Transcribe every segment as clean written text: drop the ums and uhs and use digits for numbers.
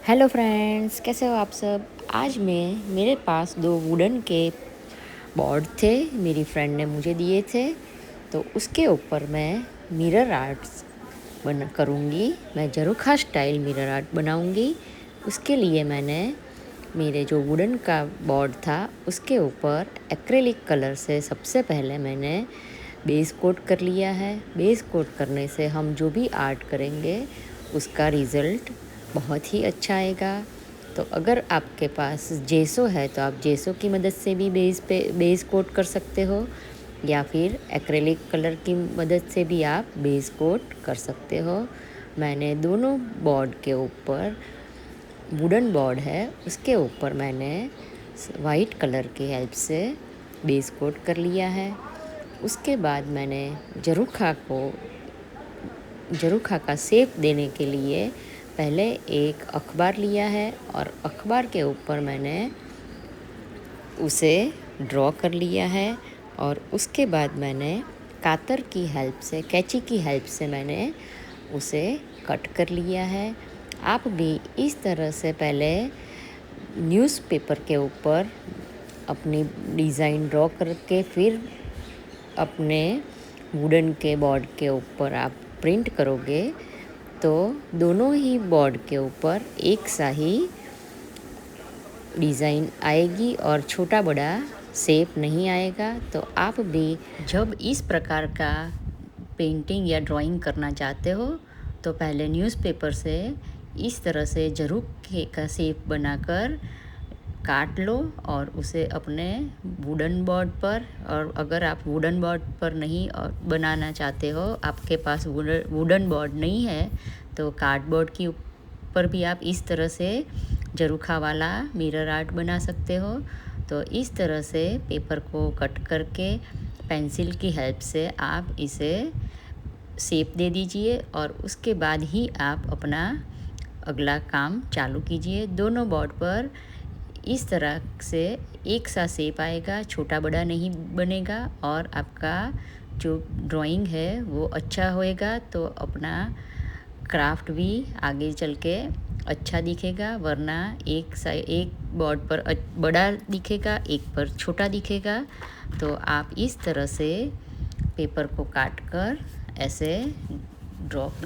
Hello friends, कैसे हो आप सब। आज मेरे पास दो वुडन के बोर्ड थे, मेरी फ्रेंड ने मुझे दिए थे। तो उसके ऊपर मैं मिरर आर्ट्स करूँगी। मैं जरूखा स्टाइल मिरर आर्ट बनाऊँगी। उसके लिए मैंने मेरे जो वुडन का बोर्ड था उसके ऊपर एक्रेलिक कलर से सबसे पहले मैंने बेस कोट कर लिया है। बेस कोट करने से हम जो भी आर्ट करेंगे उसका रिज़ल्ट बहुत ही अच्छा आएगा। तो अगर आपके पास जेसो है तो आप जेसो की मदद से भी बेस कोट कर सकते हो, या फिर एक्रेलिक कलर की मदद से भी आप बेस कोट कर सकते हो। मैंने दोनों बोर्ड के ऊपर, वुडन बोर्ड है उसके ऊपर मैंने वाइट कलर की हेल्प से बेस कोट कर लिया है। उसके बाद मैंने जरूखा का शेप देने के लिए पहले एक अखबार लिया है और अखबार के ऊपर मैंने उसे ड्रॉ कर लिया है। और उसके बाद मैंने कातर की हेल्प से, कैंची की हेल्प से मैंने उसे कट कर लिया है। आप भी इस तरह से पहले न्यूज़पेपर के ऊपर अपनी डिज़ाइन ड्रॉ करके फिर अपने वुडन के बोर्ड के ऊपर आप प्रिंट करोगे तो दोनों ही बोर्ड के ऊपर एक सा ही डिज़ाइन आएगी और छोटा बड़ा शेप नहीं आएगा। तो आप भी जब इस प्रकार का पेंटिंग या ड्राइंग करना चाहते हो तो पहले न्यूज़पेपर से इस तरह से जरूर का शेप बनाकर काट लो और उसे अपने वुडन बोर्ड पर, और अगर आप वुडन बोर्ड पर नहीं बनाना चाहते हो, आपके पास वुडन बोर्ड नहीं है, तो कार्डबोर्ड के ऊपर भी आप इस तरह से जरूखा वाला मिरर आर्ट बना सकते हो। तो इस तरह से पेपर को कट करके पेंसिल की हेल्प से आप इसे शेप दे दीजिए और उसके बाद ही आप अपना अगला काम चालू कीजिए। दोनों बोर्ड पर इस तरह से एक सा शेप आएगा, छोटा बड़ा नहीं बनेगा और आपका जो ड्राइंग है वो अच्छा होएगा। तो अपना क्राफ्ट भी आगे चल के अच्छा दिखेगा, वरना एक बोर्ड पर बड़ा दिखेगा, एक पर छोटा दिखेगा। तो आप इस तरह से पेपर को काट कर ऐसे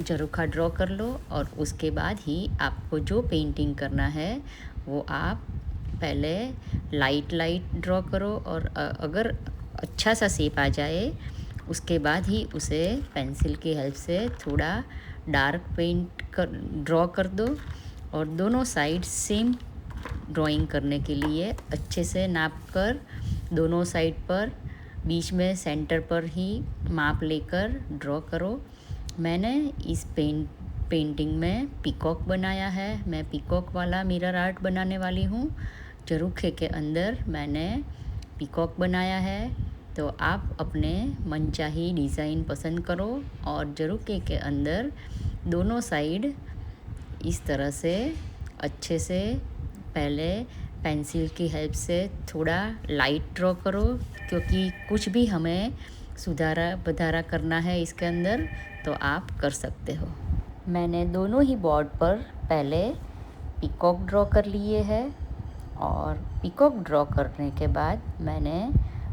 जरूखा ड्रॉ कर लो और उसके बाद ही आपको जो पेंटिंग करना है वो आप पहले लाइट ड्रॉ करो और अगर अच्छा सा शेप आ जाए उसके बाद ही उसे पेंसिल की हेल्प से थोड़ा डार्क ड्रॉ कर दो। और दोनों साइड सेम ड्राइंग करने के लिए अच्छे से नाप कर दोनों साइड पर बीच में सेंटर पर ही माप लेकर ड्रॉ करो। मैंने इस पेंटिंग में पीकॉक बनाया है। मैं पीकॉक वाला मिरर आर्ट बनाने वाली हूँ। जरूखे के अंदर मैंने पीकॉक बनाया है। तो आप अपने मनचाही डिज़ाइन पसंद करो और जरूखे के अंदर दोनों साइड इस तरह से अच्छे से पहले पेंसिल की हेल्प से थोड़ा लाइट ड्रॉ करो, क्योंकि कुछ भी हमें सुधारा बधारा करना है इसके अंदर तो आप कर सकते हो। मैंने दोनों ही बोर्ड पर पहले पीकॉक ड्रॉ कर लिए है और पीकॉक ड्रॉ करने के बाद मैंने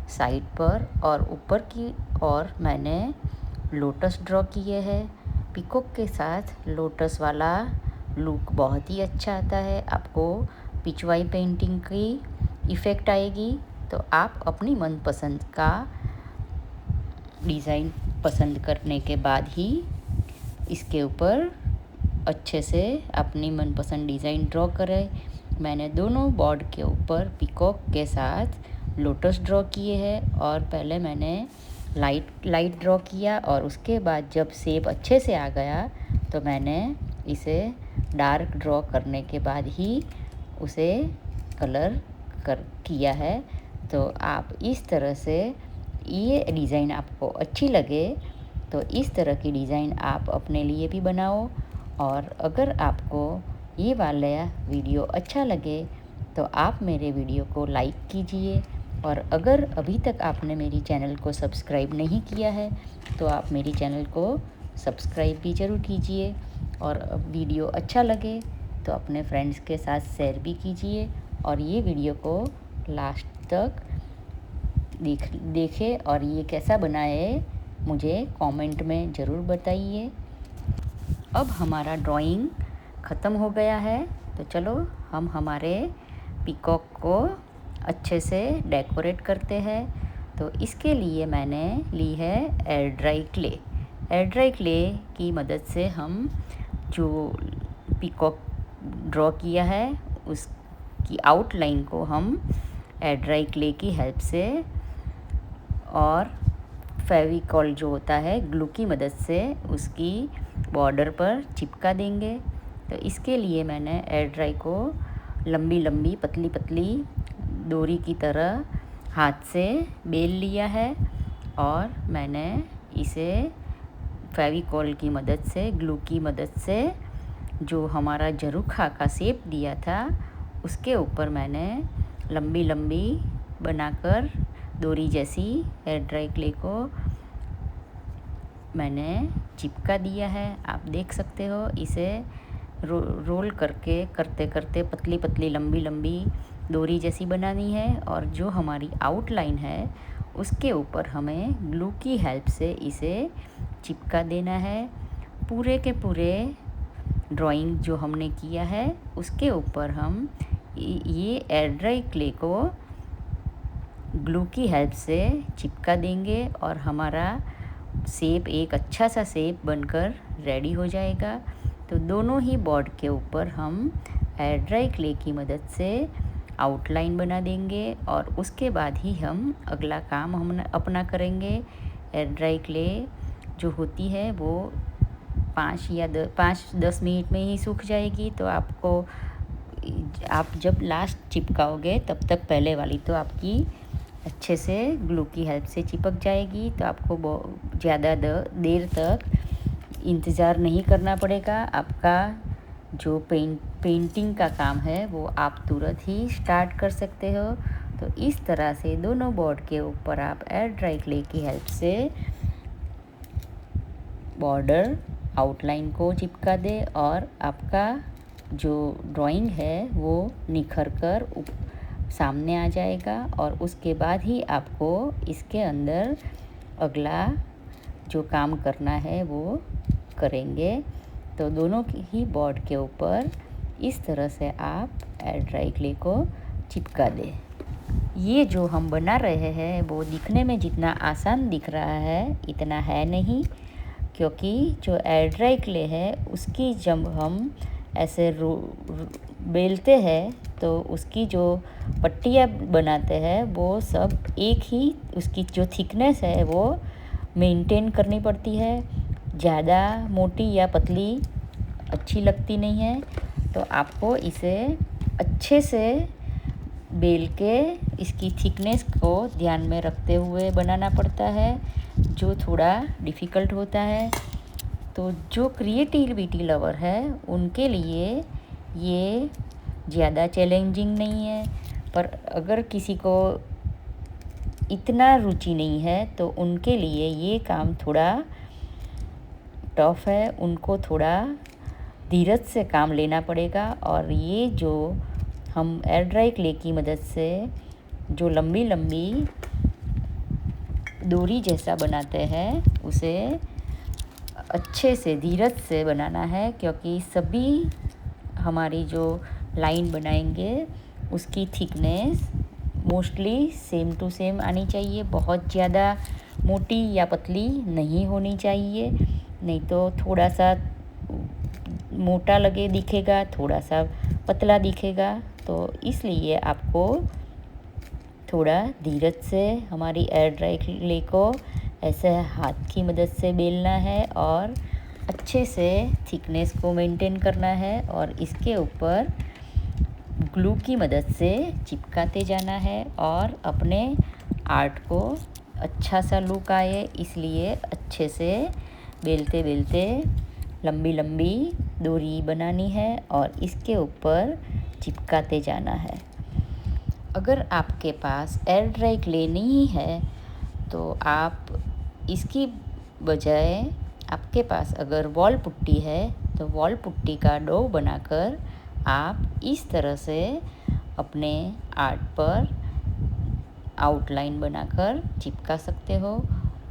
साइड पर और ऊपर की ओर मैंने लोटस ड्रॉ किए हैं। पीकॉक के साथ लोटस वाला लुक बहुत ही अच्छा आता है, आपको पिचवाई पेंटिंग की इफ़ेक्ट आएगी। तो आप अपनी मनपसंद का डिज़ाइन पसंद करने के बाद ही इसके ऊपर अच्छे से अपनी मनपसंद डिज़ाइन ड्रॉ करें। मैंने दोनों बोर्ड के ऊपर पीकॉक के साथ लोटस ड्रॉ किए हैं और पहले मैंने लाइट ड्रॉ किया और उसके बाद जब शेप अच्छे से आ गया तो मैंने इसे डार्क ड्रॉ करने के बाद ही उसे कलर किया है। तो आप इस तरह से, ये डिज़ाइन आपको अच्छी लगे तो इस तरह की डिज़ाइन आप अपने लिए भी बनाओ। और अगर आपको ये वाला वीडियो अच्छा लगे तो आप मेरे वीडियो को लाइक कीजिए, और अगर अभी तक आपने मेरी चैनल को सब्सक्राइब नहीं किया है तो आप मेरी चैनल को सब्सक्राइब भी ज़रूर कीजिए। और वीडियो अच्छा लगे तो तो अपने फ्रेंड्स के साथ शेयर भी कीजिए और ये वीडियो को लास्ट तक देखें और ये कैसा बना है मुझे कमेंट में ज़रूर बताइए। अब हमारा ड्राइंग ख़त्म हो गया है, तो चलो हम हमारे पीकॉक को अच्छे से डेकोरेट करते हैं। तो इसके लिए मैंने ली है air dry clay. Air dry clay की मदद से हम जो पीकॉक ड्रॉ किया है उसकी आउटलाइन को हम एयर ड्राई क्ले की हेल्प से और फेविकॉल जो होता है ग्लू की मदद से उसकी बॉर्डर पर चिपका देंगे। तो इसके लिए मैंने एयर ड्राई को लंबी लंबी पतली पतली डोरी की तरह हाथ से बेल लिया है और मैंने इसे फेविकॉल की मदद से ग्लू की मदद से जो हमारा झरोखा का शेप दिया था उसके ऊपर मैंने लंबी लंबी बनाकर डोरी जैसी एयर ड्राई क्ले को मैंने चिपका दिया है। आप देख सकते हो इसे रोल करके करते करते पतली पतली लंबी लंबी डोरी जैसी बनानी है और जो हमारी आउटलाइन है उसके ऊपर हमें ग्लू की हेल्प से इसे चिपका देना है। पूरे के पूरे ड्राइंग जो हमने किया है उसके ऊपर हम ये एयर ड्राई क्ले को ग्लू की हेल्प से चिपका देंगे और हमारा शेप एक अच्छा सा शेप बनकर रेडी हो जाएगा। तो दोनों ही बोर्ड के ऊपर हम एयर ड्राई क्ले की मदद से आउटलाइन बना देंगे और उसके बाद ही हम अगला काम हम अपना करेंगे। एयर ड्राई क्ले जो होती है वो 5-10 मिनट में ही सूख जाएगी। तो आप जब लास्ट चिपकाओगे तब तक पहले वाली तो आपकी अच्छे से ग्लू की हेल्प से चिपक जाएगी। तो आपको ज़्यादा देर तक इंतज़ार नहीं करना पड़ेगा। आपका जो पेंटिंग का काम है वो आप तुरंत ही स्टार्ट कर सकते हो। तो इस तरह से दोनों बोर्ड के ऊपर आप एयर ड्राई क्ले की हेल्प से बॉर्डर आउटलाइन को चिपका दे और आपका जो ड्राइंग है वो निखर कर सामने आ जाएगा। और उसके बाद ही आपको इसके अंदर अगला जो काम करना है वो करेंगे। तो दोनों ही बोर्ड के ऊपर इस तरह से आप एयर ड्राई क्ले को चिपका दें। ये जो हम बना रहे हैं वो दिखने में जितना आसान दिख रहा है इतना है नहीं, क्योंकि जो एयर ड्राई क्ले है उसकी जब हम ऐसे बेलते हैं तो उसकी जो पट्टियाँ बनाते हैं वो सब एक ही उसकी जो थिकनेस है वो मेंटेन करनी पड़ती है। ज़्यादा मोटी या पतली अच्छी लगती नहीं है। तो आपको इसे अच्छे से बेल के इसकी थिकनेस को ध्यान में रखते हुए बनाना पड़ता है, जो थोड़ा डिफ़िकल्ट होता है। तो जो क्रिएटिविटी लवर है उनके लिए ये ज़्यादा चैलेंजिंग नहीं है, पर अगर किसी को इतना रुचि नहीं है तो उनके लिए ये काम थोड़ा टफ है। उनको थोड़ा धीरज से काम लेना पड़ेगा। और ये जो हम एयर ड्राई क्ले की मदद से जो लंबी लंबी डोरी जैसा बनाते हैं उसे अच्छे से धीरज से बनाना है, क्योंकि सभी हमारी जो लाइन बनाएंगे उसकी thickness mostly same to same आनी चाहिए। बहुत ज़्यादा मोटी या पतली नहीं होनी चाहिए, नहीं तो थोड़ा सा मोटा लगे दिखेगा, थोड़ा सा पतला दिखेगा। तो इसलिए आपको थोड़ा धीरज से हमारी एयर ड्राई क्ले को ऐसे हाथ की मदद से बेलना है और अच्छे से थिकनेस को मेंटेन करना है और इसके ऊपर ग्लू की मदद से चिपकाते जाना है और अपने आर्ट को अच्छा सा लुक आए, इसलिए अच्छे से बेलते बेलते लंबी लंबी डोरी बनानी है और इसके ऊपर चिपकाते जाना है। अगर आपके पास एयर ड्राई क्ले नहीं है तो आप इसकी बजाय आपके पास अगर वॉल पुट्टी है तो वॉल पुट्टी का डो बनाकर आप इस तरह से अपने आर्ट पर आउटलाइन बनाकर चिपका सकते हो।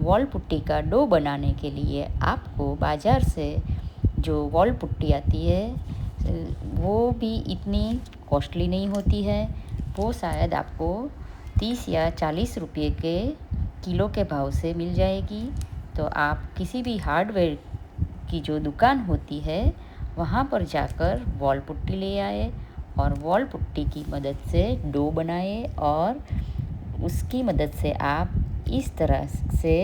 वॉल पुट्टी का डो बनाने के लिए आपको बाज़ार से जो वॉल पुट्टी आती है वो भी इतनी कॉस्टली नहीं होती है। वो शायद आपको 30 या 40 रुपये के किलो के भाव से मिल जाएगी। तो आप किसी भी हार्डवेयर की जो दुकान होती है वहाँ पर जाकर वॉल पुट्टी ले आए और वॉल पुट्टी की मदद से डो बनाए और उसकी मदद से आप इस तरह से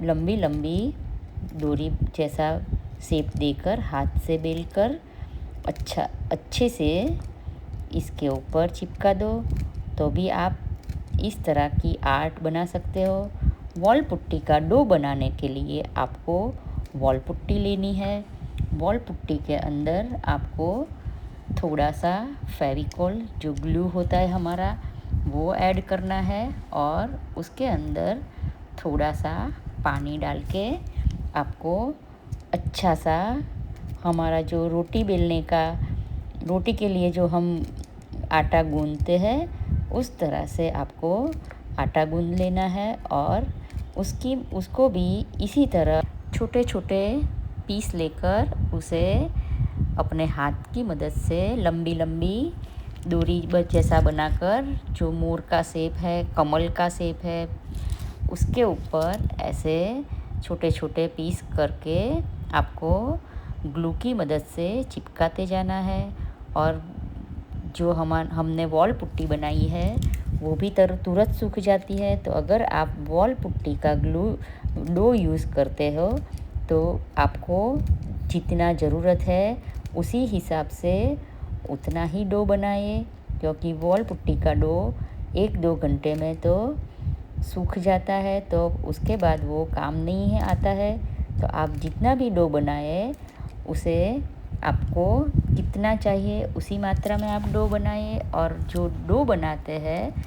लंबी लंबी डोरी जैसा शेप देकर हाथ से बेलकर अच्छे से इसके ऊपर चिपका दो, तो भी आप इस तरह की आर्ट बना सकते हो। वॉल पुट्टी का डो बनाने के लिए आपको वॉल पुट्टी लेनी है। वॉल पुट्टी के अंदर आपको थोड़ा सा फेविकॉल जो ग्लू होता है हमारा वो ऐड करना है और उसके अंदर थोड़ा सा पानी डाल के आपको अच्छा सा हमारा जो रोटी बेलने का रोटी के लिए जो हम आटा गूंथते हैं उस तरह से आपको आटा गूंथ लेना है और उसको भी इसी तरह छोटे छोटे पीस लेकर उसे अपने हाथ की मदद से लंबी लंबी डोरी जैसा बनाकर जो मोर का शेप है, कमल का शेप है, उसके ऊपर ऐसे छोटे छोटे पीस करके आपको ग्लू की मदद से चिपकाते जाना है। और जो हमने वॉल पुट्टी बनाई है वो भी तुरंत सूख जाती है। तो अगर आप वॉल पुट्टी का डो यूज़ करते हो तो आपको जितना ज़रूरत है उसी हिसाब से उतना ही डो बनाए, क्योंकि वॉल पुट्टी का डो 1-2 घंटे में तो सूख जाता है, तो उसके बाद वो काम नहीं है आता है। तो आप जितना भी डो बनाए उसे आपको कितना चाहिए उसी मात्रा में आप डो बनाए। और जो डो बनाते हैं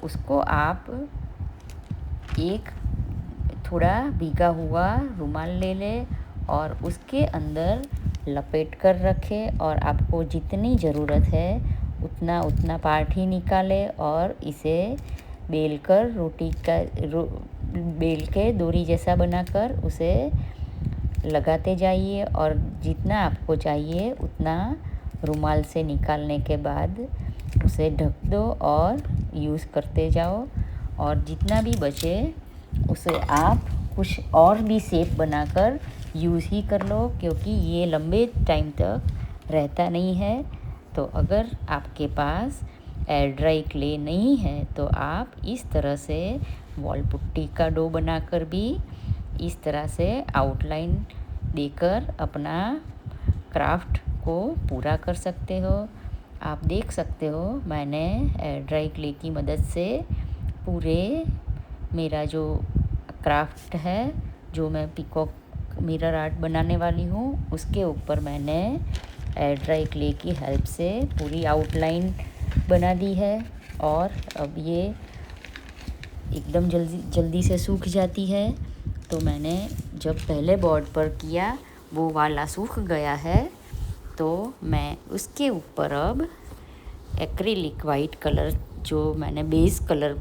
उसको आप एक थोड़ा भीगा हुआ रुमाल ले लें और उसके अंदर लपेट कर रखें और आपको जितनी ज़रूरत है उतना पार्ट ही निकालें और इसे बेलकर बेल के डोरी जैसा बनाकर उसे लगाते जाइए। और जितना आपको चाहिए उतना रुमाल से निकालने के बाद उसे ढक दो और यूज़ करते जाओ। और जितना भी बचे उसे आप कुछ और भी शेप बनाकर यूज़ ही कर लो, क्योंकि ये लंबे टाइम तक रहता नहीं है। तो अगर आपके पास एयर ड्राई क्ले नहीं है तो आप इस तरह से वॉल पुट्टी का डो बनाकर भी इस तरह से आउटलाइन देकर अपना क्राफ्ट को पूरा कर सकते हो। आप देख सकते हो मैंने एयर ड्राई क्ले की मदद से पूरे मेरा जो क्राफ्ट है, जो मैं पीकॉक मिरर आर्ट बनाने वाली हूँ, उसके ऊपर मैंने एयर ड्राई क्ले की हेल्प से पूरी आउटलाइन बना दी है। और अब ये एकदम जल्दी से सूख जाती है। तो मैंने जब पहले बोर्ड पर किया वो वाला सूख गया है, तो मैं उसके ऊपर अब एक्रिलिक वाइट कलर जो मैंने बेस कलर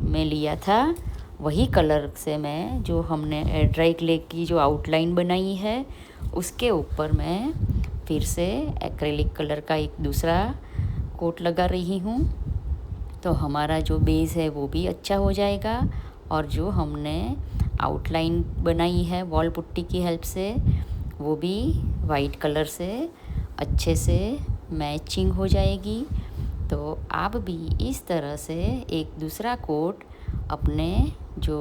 में लिया था वही कलर से मैं जो हमने एयर ड्राई क्ले की जो आउटलाइन बनाई है उसके ऊपर मैं फिर से एक्रिलिक कलर का एक दूसरा कोट लगा रही हूँ। तो हमारा जो बेस है वो भी अच्छा हो जाएगा और जो हमने आउटलाइन बनाई है वॉल पुट्टी की हेल्प से वो भी वाइट कलर से अच्छे से मैचिंग हो जाएगी। तो आप भी इस तरह से एक दूसरा कोट अपने जो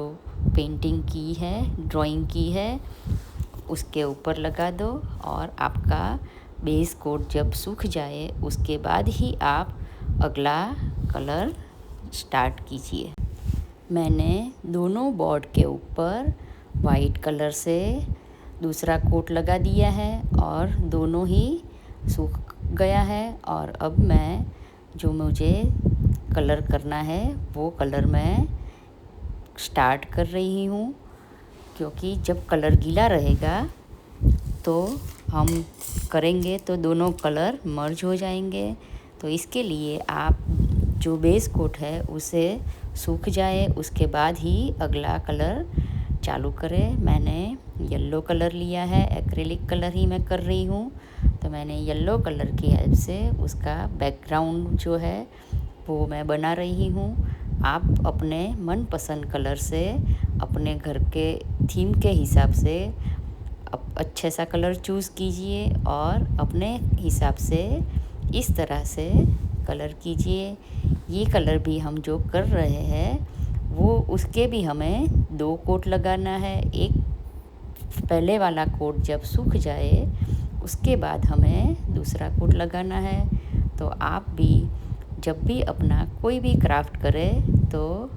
पेंटिंग की है, ड्राइंग की है, उसके ऊपर लगा दो और आपका बेस कोट जब सूख जाए उसके बाद ही आप अगला कलर स्टार्ट कीजिए। मैंने दोनों बोर्ड के ऊपर वाइट कलर से दूसरा कोट लगा दिया है और दोनों ही सूख गया है। और अब मैं जो मुझे कलर करना है वो कलर मैं स्टार्ट कर रही हूँ, क्योंकि जब कलर गीला रहेगा तो हम करेंगे तो दोनों कलर मर्ज हो जाएंगे। तो इसके लिए आप जो बेस कोट है उसे सूख जाए उसके बाद ही अगला कलर चालू करें। मैंने येलो कलर लिया है, एक्रेलिक कलर ही मैं कर रही हूँ। तो मैंने येलो कलर की हेल्प से उसका बैकग्राउंड जो है वो मैं बना रही हूँ। आप अपने मनपसंद कलर से अपने घर के थीम के हिसाब से अच्छे सा कलर चूज़ कीजिए और अपने हिसाब से इस तरह से कलर कीजिए। ये कलर भी हम जो कर रहे हैं वो उसके भी हमें 2 कोट लगाना है। एक पहले वाला कोट जब सूख जाए उसके बाद हमें दूसरा कोट लगाना है। तो आप भी जब भी अपना कोई भी क्राफ्ट करें तो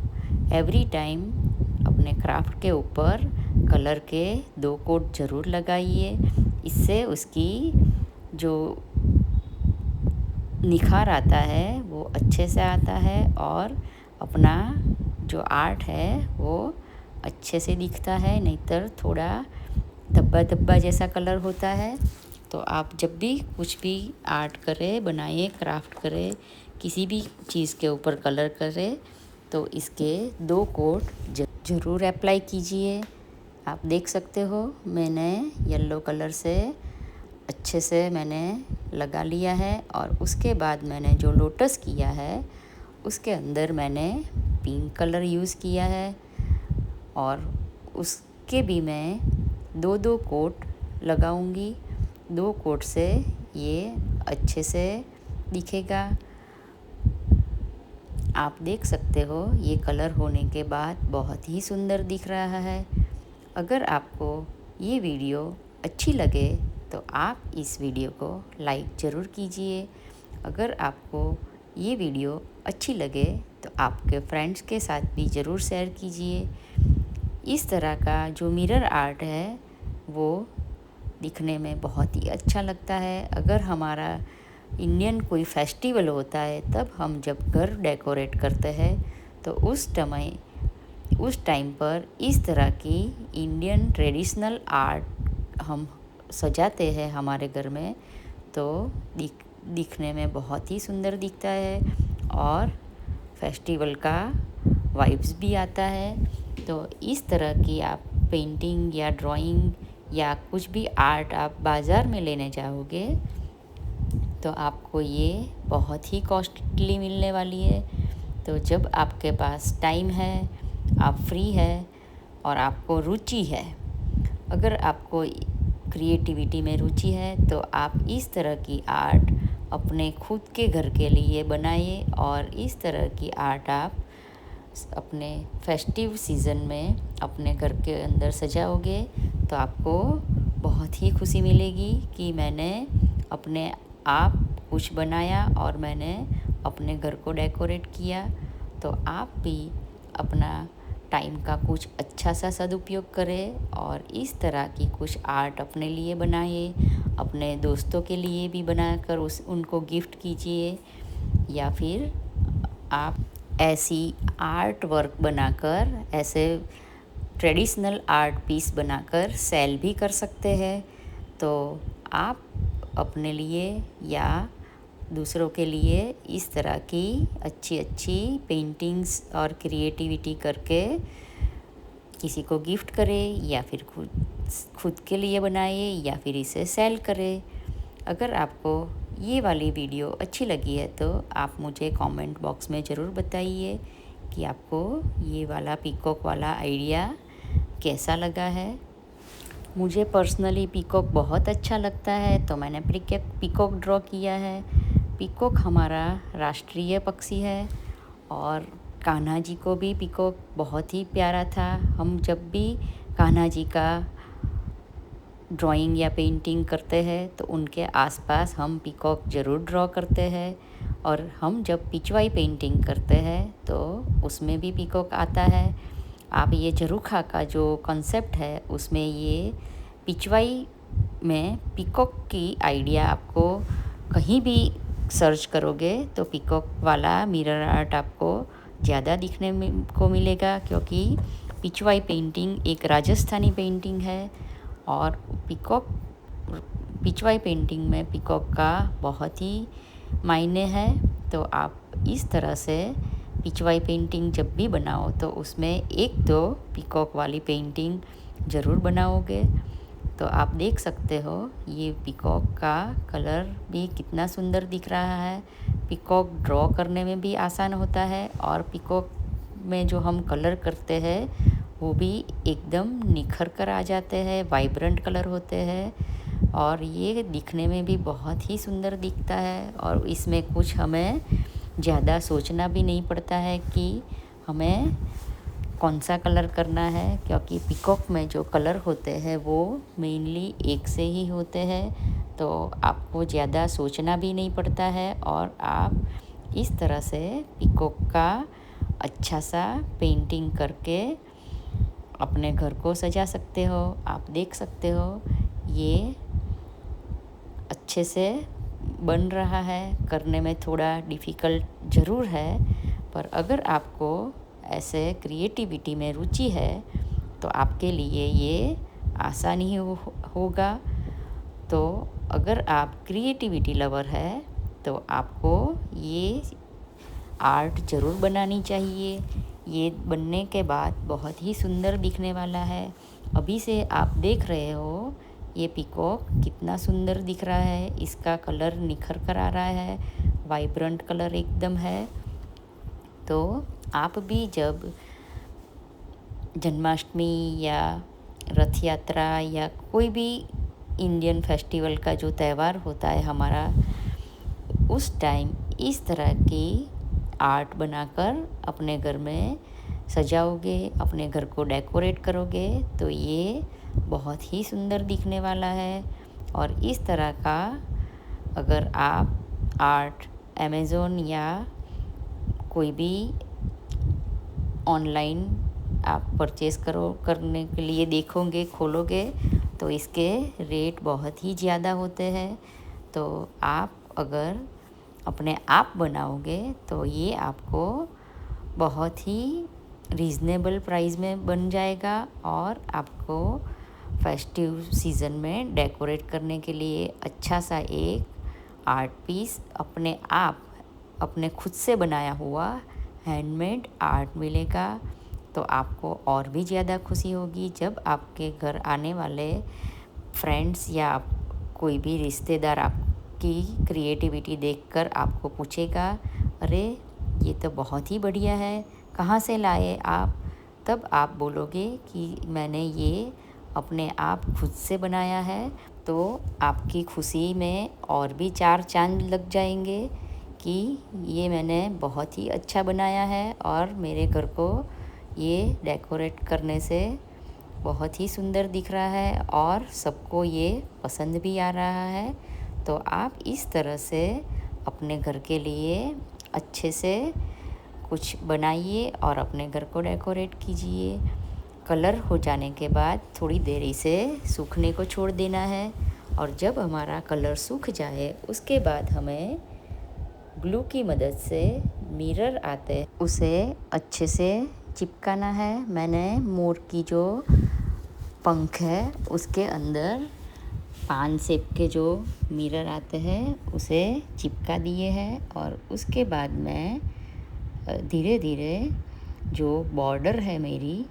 एवरी टाइम अपने क्राफ्ट के ऊपर कलर के 2 कोट ज़रूर लगाइए। इससे उसकी जो निखार आता है वो अच्छे से आता है और अपना जो आर्ट है वो अच्छे से दिखता है। नहीं थोड़ा धब्बा धब्बा जैसा कलर होता है। तो आप जब भी कुछ भी आर्ट करें, बनाइए, क्राफ्ट करें, किसी भी चीज़ के ऊपर कलर करें तो इसके 2 कोट ज़रूर अप्लाई कीजिए। आप देख सकते हो मैंने येलो कलर से अच्छे से मैंने लगा लिया है और उसके बाद मैंने जो लोटस किया है उसके अंदर मैंने पिंक कलर यूज़ किया है और उसके भी मैं 2-2 कोट लगाऊंगी। 2 कोट से ये अच्छे से दिखेगा। आप देख सकते हो ये कलर होने के बाद बहुत ही सुंदर दिख रहा है। अगर आपको ये वीडियो अच्छी लगे तो आप इस वीडियो को लाइक ज़रूर कीजिए। अगर आपको ये वीडियो अच्छी लगे तो आपके फ्रेंड्स के साथ भी ज़रूर शेयर कीजिए। इस तरह का जो मिरर आर्ट है वो दिखने में बहुत ही अच्छा लगता है। अगर हमारा इंडियन कोई फेस्टिवल होता है तब हम जब घर डेकोरेट करते हैं तो उस टाइम पर इस तरह की इंडियन ट्रेडिशनल आर्ट हम सजाते हैं हमारे घर में तो दिखने में बहुत ही सुंदर दिखता है और फेस्टिवल का वाइब्स भी आता है। तो इस तरह की आप पेंटिंग या ड्राइंग या कुछ भी आर्ट आप बाज़ार में लेने जाओगे तो आपको ये बहुत ही कॉस्टली मिलने वाली है। तो जब आपके पास टाइम है, आप फ्री है और आपको रुचि है, अगर आपको क्रिएटिविटी में रुचि है तो आप इस तरह की आर्ट अपने खुद के घर के लिए बनाइए और इस तरह की आर्ट आप अपने फेस्टिव सीज़न में अपने घर के अंदर सजाओगे तो आपको बहुत ही खुशी मिलेगी कि मैंने अपने आप कुछ बनाया और मैंने अपने घर को डेकोरेट किया। तो आप भी अपना टाइम का कुछ अच्छा सा सदुपयोग करें और इस तरह की कुछ आर्ट अपने लिए बनाइए, अपने दोस्तों के लिए भी बनाकर उनको गिफ्ट कीजिए या फिर आप ऐसी आर्ट वर्क बनाकर ऐसे ट्रेडिशनल आर्ट पीस बनाकर सेल भी कर सकते हैं। तो आप अपने लिए या दूसरों के लिए इस तरह की अच्छी अच्छी पेंटिंग्स और क्रिएटिविटी करके किसी को गिफ्ट करें या फिर खुद के लिए बनाइए या फिर इसे सेल करें। अगर आपको ये वाली वीडियो अच्छी लगी है तो आप मुझे कमेंट बॉक्स में ज़रूर बताइए कि आपको ये वाला पीकॉक वाला आइडिया कैसा लगा है। मुझे पर्सनली पीकॉक बहुत अच्छा लगता है तो मैंने पीकॉक ड्रॉ किया है। पीकॉक हमारा राष्ट्रीय पक्षी है और कान्हा जी को भी पीकॉक बहुत ही प्यारा था। हम जब भी कान्हा जी का ड्राइंग या पेंटिंग करते हैं तो उनके आसपास हम पीकॉक ज़रूर ड्रॉ करते हैं और हम जब पिचवाई पेंटिंग करते हैं तो उसमें भी पीकॉक आता है। आप ये झरोखा का जो कॉन्सेप्ट है उसमें ये पिचवाई में पीकॉक की आइडिया आपको कहीं भी सर्च करोगे तो पीकॉक वाला मिरर आर्ट आपको ज़्यादा दिखने को मिलेगा क्योंकि पिचवाई पेंटिंग एक राजस्थानी पेंटिंग है और पीकॉक पिचवाई पेंटिंग में पीकॉक का बहुत ही मायने है। तो आप इस तरह से पिचवाई पेंटिंग जब भी बनाओ तो उसमें एक तो पीकॉक वाली पेंटिंग ज़रूर बनाओगे। तो आप देख सकते हो ये पीकॉक का कलर भी कितना सुंदर दिख रहा है। पीकॉक ड्रॉ करने में भी आसान होता है और पीकॉक में जो हम कलर करते हैं वो भी एकदम निखर कर आ जाते हैं, वाइब्रेंट कलर होते हैं और ये दिखने में भी बहुत ही सुंदर दिखता है। और इसमें कुछ हमें ज़्यादा सोचना भी नहीं पड़ता है कि हमें कौन सा कलर करना है, क्योंकि पीकॉक में जो कलर होते हैं वो मेनली एक से ही होते हैं। तो आपको ज़्यादा सोचना भी नहीं पड़ता है और आप इस तरह से पीकॉक का अच्छा सा पेंटिंग करके अपने घर को सजा सकते हो। आप देख सकते हो ये अच्छे से बन रहा है। करने में थोड़ा डिफ़िकल्ट ज़रूर है, पर अगर आपको ऐसे क्रिएटिविटी में रुचि है तो आपके लिए ये आसान ही होगा। तो अगर आप क्रिएटिविटी लवर है तो आपको ये आर्ट ज़रूर बनानी चाहिए। ये बनने के बाद बहुत ही सुंदर दिखने वाला है। अभी से आप देख रहे हो ये पीकॉक कितना सुंदर दिख रहा है, इसका कलर निखर कर आ रहा है, वाइब्रेंट कलर एकदम है। तो आप भी जब जन्माष्टमी या रथ यात्रा या कोई भी इंडियन फेस्टिवल का जो त्यौहार होता है हमारा, उस टाइम इस तरह की आर्ट बनाकर अपने घर में सजाओगे, अपने घर को डेकोरेट करोगे तो ये बहुत ही सुंदर दिखने वाला है। और इस तरह का अगर आप आर्ट अमेज़न या कोई भी ऑनलाइन आप परचेज़ करने के लिए देखोगे, खोलोगे तो इसके रेट बहुत ही ज़्यादा होते हैं। तो आप अगर अपने आप बनाओगे तो ये आपको बहुत ही रीज़नेबल प्राइस में बन जाएगा और आपको फेस्टिव सीज़न में डेकोरेट करने के लिए अच्छा सा एक आर्ट पीस अपने आप अपने खुद से बनाया हुआ हैंडमेड आर्ट मिलेगा। तो आपको और भी ज़्यादा खुशी होगी जब आपके घर आने वाले फ्रेंड्स या कोई भी रिश्तेदार आपकी क्रिएटिविटी देखकर आपको पूछेगा, अरे ये तो बहुत ही बढ़िया है, कहाँ से लाए आप? तब आप बोलोगे कि मैंने ये अपने आप खुद से बनाया है। तो आपकी खुशी में और भी 4 चाँद लग जाएंगे कि ये मैंने बहुत ही अच्छा बनाया है और मेरे घर को ये डेकोरेट करने से बहुत ही सुंदर दिख रहा है और सबको ये पसंद भी आ रहा है। तो आप इस तरह से अपने घर के लिए अच्छे से कुछ बनाइए और अपने घर को डेकोरेट कीजिए। कलर हो जाने के बाद थोड़ी देर इसे सूखने को छोड़ देना है और जब हमारा कलर सूख जाए उसके बाद हमें ग्लू की मदद से मिरर आते हैं उसे अच्छे से चिपकाना है। मैंने मोर की जो पंख है उसके अंदर 5 शेप के जो मिरर आते हैं उसे चिपका दिए हैं और उसके बाद मैं धीरे धीरे जो बॉर्डर है मेरी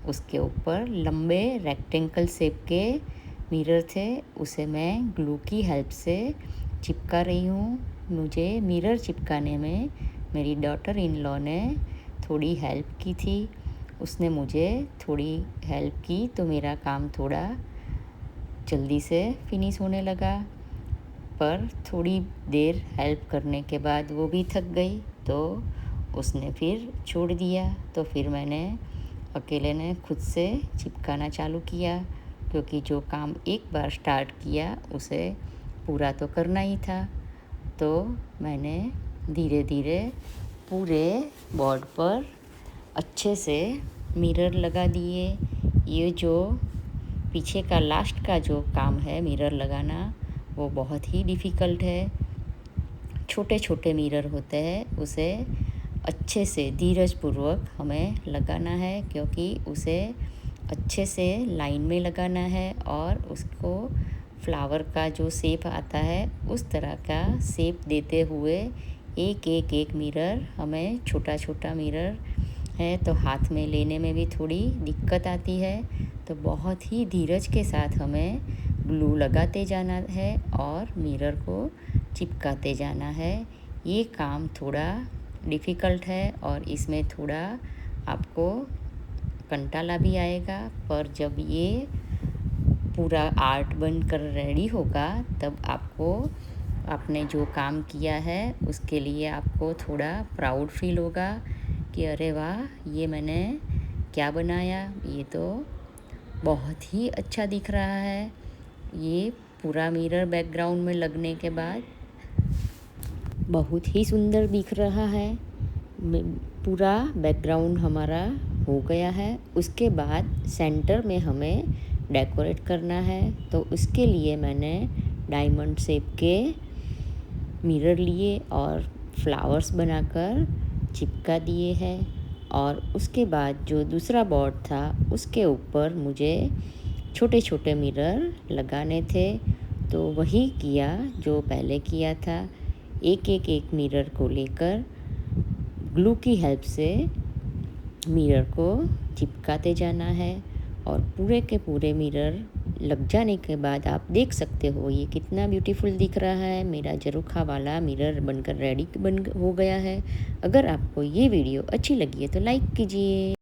उसके ऊपर लंबे रेक्टेंगल शेप के मिरर थे उसे मैं ग्लू की हेल्प से चिपका रही हूँ। मुझे मिरर चिपकाने में मेरी डॉटर इन लॉ ने थोड़ी हेल्प की थी। उसने मुझे थोड़ी हेल्प की तो मेरा काम थोड़ा जल्दी से फिनिश होने लगा, पर थोड़ी देर हेल्प करने के बाद वो भी थक गई तो उसने फिर छोड़ दिया। तो फिर मैंने अकेले ने खुद से चिपकाना चालू किया, क्योंकि जो काम एक बार स्टार्ट किया उसे पूरा तो करना ही था। तो मैंने धीरे धीरे पूरे बोर्ड पर अच्छे से मिरर लगा दिए। ये जो पीछे का लास्ट का जो काम है मिरर लगाना वो बहुत ही डिफ़िकल्ट है। छोटे छोटे मिरर होते हैं, उसे अच्छे से धीरजपूर्वक हमें लगाना है, क्योंकि उसे अच्छे से लाइन में लगाना है और उसको फ्लावर का जो शेप आता है उस तरह का शेप देते हुए एक मिरर, हमें छोटा छोटा मिरर है तो हाथ में लेने में भी थोड़ी दिक्कत आती है, तो बहुत ही धीरज के साथ हमें ग्लू लगाते जाना है और मिरर को चिपकाते जाना है। ये काम थोड़ा डिफ़िकल्ट है और इसमें थोड़ा आपको कंटाला भी आएगा, पर जब ये पूरा आर्ट बनकर रेडी होगा तब आपको आपने जो काम किया है उसके लिए आपको थोड़ा प्राउड फील होगा कि अरे वाह, ये मैंने क्या बनाया, ये तो बहुत ही अच्छा दिख रहा है। ये पूरा मिरर बैकग्राउंड में लगने के बाद बहुत ही सुंदर दिख रहा है। पूरा बैकग्राउंड हमारा हो गया है। उसके बाद सेंटर में हमें डेकोरेट करना है, तो उसके लिए मैंने डायमंड शेप के मिरर लिए और फ्लावर्स बनाकर चिपका दिए हैं। और उसके बाद जो दूसरा बोर्ड था उसके ऊपर मुझे छोटे छोटे मिरर लगाने थे, तो वही किया जो पहले किया था। एक मिरर को लेकर ग्लू की हेल्प से मिरर को चिपकाते जाना है और पूरे के पूरे मिरर लग जाने के बाद आप देख सकते हो ये कितना ब्यूटीफुल दिख रहा है। मेरा झरोखा वाला मिरर बनकर रेडी हो गया है। अगर आपको ये वीडियो अच्छी लगी है तो लाइक कीजिए।